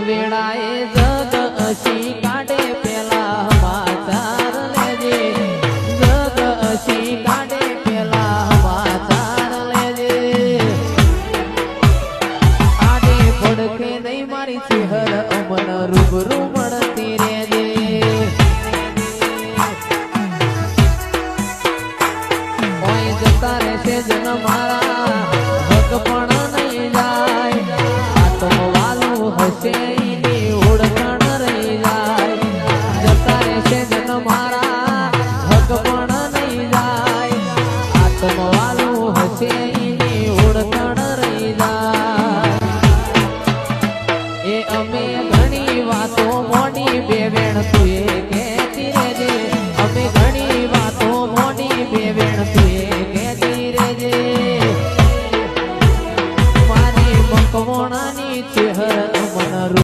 વેળાએ જગ અસી કાઢે પેલા સમાચાર લેજે જગ અસી કાઢે પેલા સમાચાર લેજે આડે પડખે નહીં મારી ચહેર અમન રૂબરૂ મળતી રેજે ઓય જતા રહેશે જન મારા હક પણ નહીં જાય આત્મવાલું હશે એની ઓળખાણ રહી જાય જતા રહેશે જન મારા હક પણ નહીં જાય આત્મવાલું હશે એની ઓળખાણ રહી જાય એ અમે ઘણી વાતો મોડી બે વેણ તું એ